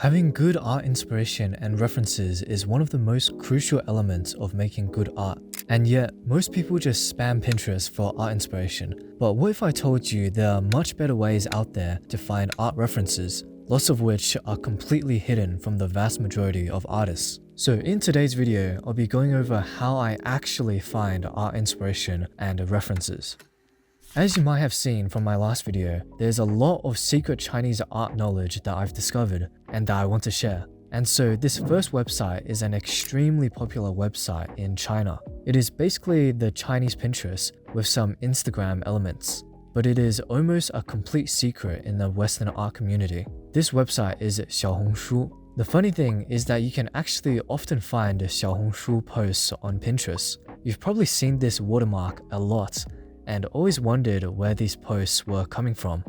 Having good art inspiration and references is one of the most crucial elements of making good art. And yet, most people just spam Pinterest for art inspiration. But what if I told you there are much better ways out there to find art references, lots of which are completely hidden from the vast majority of artists? So in today's video, I'll be going over how I actually find art inspiration and references. As you might have seen from my last video, there's a lot of secret Chinese art knowledge that I've discovered and that I want to share. And so this first website is an extremely popular website in China. It is basically the Chinese Pinterest with some Instagram elements, but it is almost a complete secret in the Western art community. This website is Xiaohongshu. The funny thing is that you can actually often find Xiaohongshu posts on Pinterest. You've probably seen this watermark a lot and always wondered where these posts were coming from.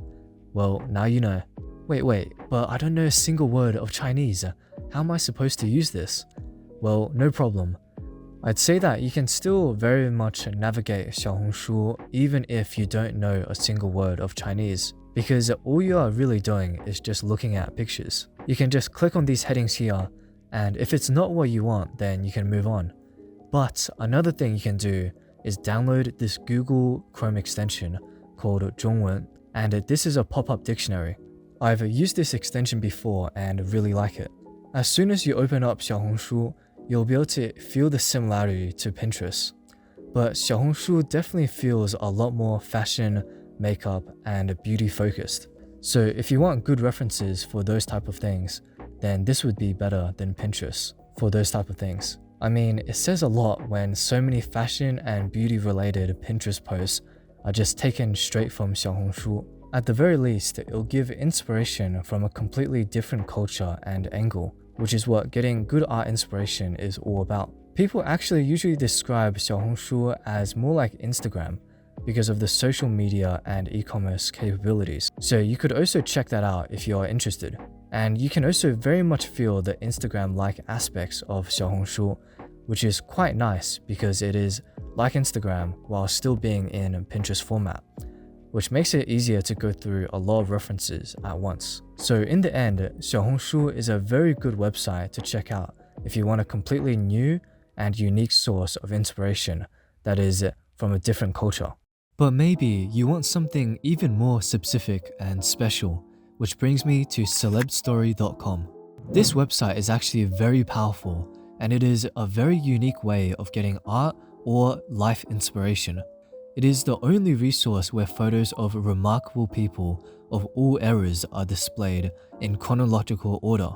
Well, now you know. Wait, but I don't know a single word of Chinese. How am I supposed to use this? Well, no problem. I'd say that you can still very much navigate Xiaohongshu even if you don't know a single word of Chinese, because all you are really doing is just looking at pictures. You can just click on these headings here, and if it's not what you want, then you can move on. But another thing you can do is download this Google Chrome extension called Zhongwen, and this is a pop-up dictionary. I've used this extension before and really like it. As soon as you open up Xiaohongshu, you'll be able to feel the similarity to Pinterest. But Xiaohongshu definitely feels a lot more fashion, makeup, and beauty focused. So if you want good references for those type of things, then this would be better than Pinterest for those type of things. I mean, it says a lot when so many fashion and beauty related Pinterest posts are just taken straight from Xiaohongshu. At the very least, it'll give inspiration from a completely different culture and angle, which is what getting good art inspiration is all about. People actually usually describe Xiaohongshu as more like Instagram because of the social media and e-commerce capabilities. So you could also check that out if you are interested. And you can also very much feel the Instagram-like aspects of Xiaohongshu, which is quite nice because it is like Instagram while still being in Pinterest format, which makes it easier to go through a lot of references at once. So in the end, Xiaohongshu is a very good website to check out if you want a completely new and unique source of inspiration that is from a different culture. But maybe you want something even more specific and special, which brings me to celebstory.com. This website is actually very powerful, and it is a very unique way of getting art or life inspiration. It is the only resource where photos of remarkable people of all eras are displayed in chronological order,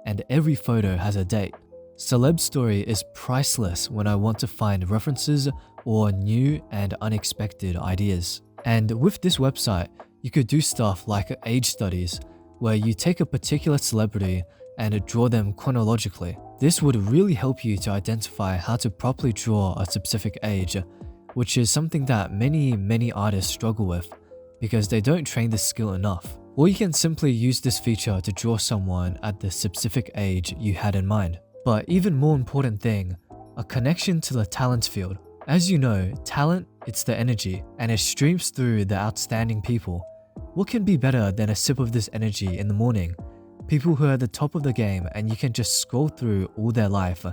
and every photo has a date. Celeb Story is priceless when I want to find references or new and unexpected ideas. And with this website, you could do stuff like age studies, where you take a particular celebrity and draw them chronologically. This would really help you to identify how to properly draw a specific age, which is something that many artists struggle with because they don't train this skill enough. Or you can simply use this feature to draw someone at the specific age you had in mind. But even more important thing, a connection to the talent field. As you know, talent, it's the energy, and it streams through the outstanding people. What can be better than a sip of this energy in the morning? People who are at the top of the game and you can just scroll through all their life,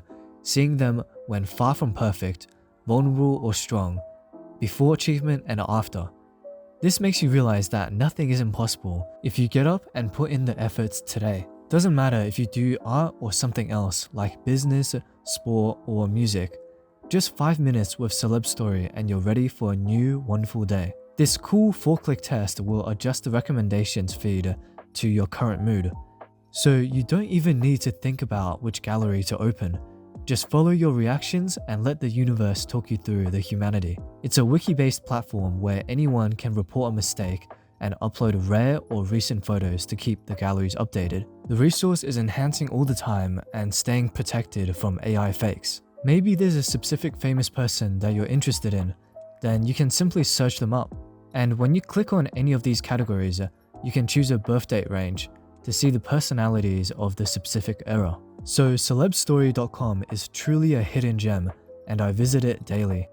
seeing them when far from perfect, vulnerable or strong, before achievement and after. This makes you realize that nothing is impossible if you get up and put in the efforts today. Doesn't matter if you do art or something else like business, sport or music. Just 5 minutes with Celeb Story and you're ready for a new wonderful day. This cool 4-click test will adjust the recommendations feed to your current mood. So you don't even need to think about which gallery to open. Just follow your reactions and let the universe talk you through the humanity. It's a wiki-based platform where anyone can report a mistake and upload rare or recent photos to keep the galleries updated. The resource is enhancing all the time and staying protected from AI fakes. Maybe there's a specific famous person that you're interested in, then you can simply search them up. And when you click on any of these categories, you can choose a birth date range to see the personalities of the specific era. So celebstory.com is truly a hidden gem, and I visit it daily.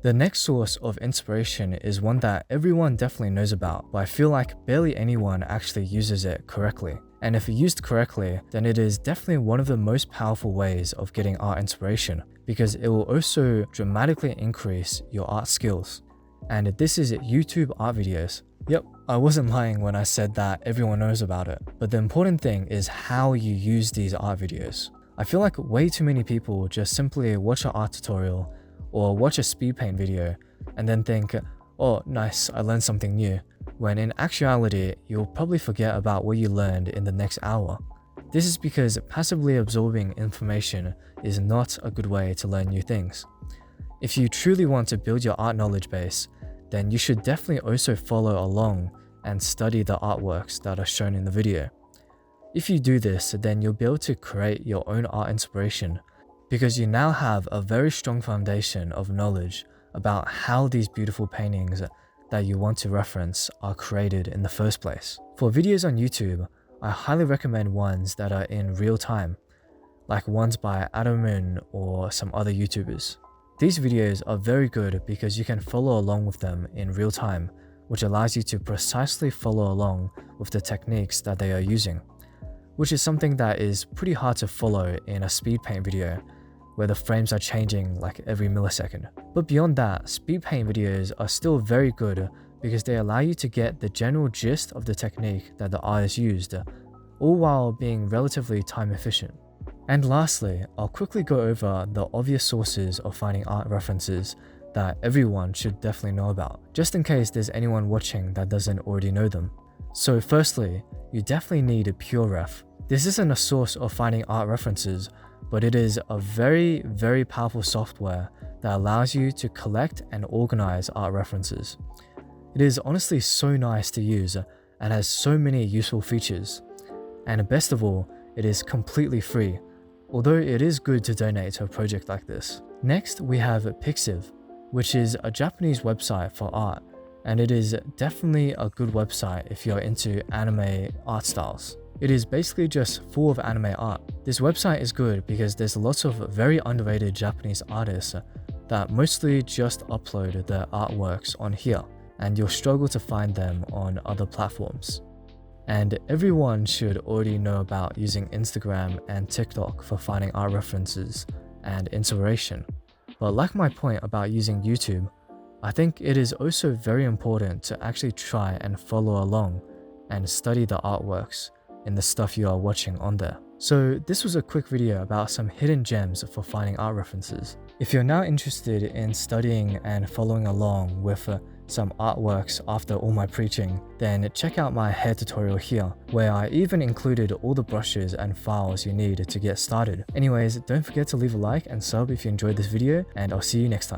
The next source of inspiration is one that everyone definitely knows about, but I feel like barely anyone actually uses it correctly. And if used correctly, then it is definitely one of the most powerful ways of getting art inspiration, because it will also dramatically increase your art skills. And this is YouTube art videos. Yep, I wasn't lying when I said that everyone knows about it. But the important thing is how you use these art videos. I feel like way too many people just simply watch an art tutorial or watch a speed paint video and then think, oh nice, I learned something new, when in actuality, you'll probably forget about what you learned in the next hour. This is because passively absorbing information is not a good way to learn new things. If you truly want to build your art knowledge base, then you should definitely also follow along and study the artworks that are shown in the video. If you do this, then you'll be able to create your own art inspiration, because you now have a very strong foundation of knowledge about how these beautiful paintings that you want to reference are created in the first place. For videos on YouTube, I highly recommend ones that are in real time, like ones by Adam Moon or some other YouTubers. These videos are very good because you can follow along with them in real time, which allows you to precisely follow along with the techniques that they are using, which is something that is pretty hard to follow in a speed paint video, where the frames are changing like every millisecond. But beyond that, speed paint videos are still very good because they allow you to get the general gist of the technique that the artist used, all while being relatively time efficient. And lastly, I'll quickly go over the obvious sources of finding art references that everyone should definitely know about, just in case there's anyone watching that doesn't already know them. So firstly, you definitely need a PureRef. This isn't a source of finding art references, but it is a very, very powerful software that allows you to collect and organize art references. It is honestly so nice to use and has so many useful features. And best of all, it is completely free, although it is good to donate to a project like this. Next, we have Pixiv, which is a Japanese website for art, and it is definitely a good website if you're into anime art styles. It is basically just full of anime art. This website is good because there's lots of very underrated Japanese artists that mostly just upload their artworks on here, and you'll struggle to find them on other platforms. And everyone should already know about using Instagram and TikTok for finding art references and inspiration. But like my point about using YouTube, I think it is also very important to actually try and follow along and study the artworks in the stuff you are watching on there. So this was a quick video about some hidden gems for finding art references. If you're now interested in studying and following along with some artworks after all my preaching, then check out my hair tutorial here, where I even included all the brushes and files you need to get started. Anyways, don't forget to leave a like and sub if you enjoyed this video, and I'll see you next time.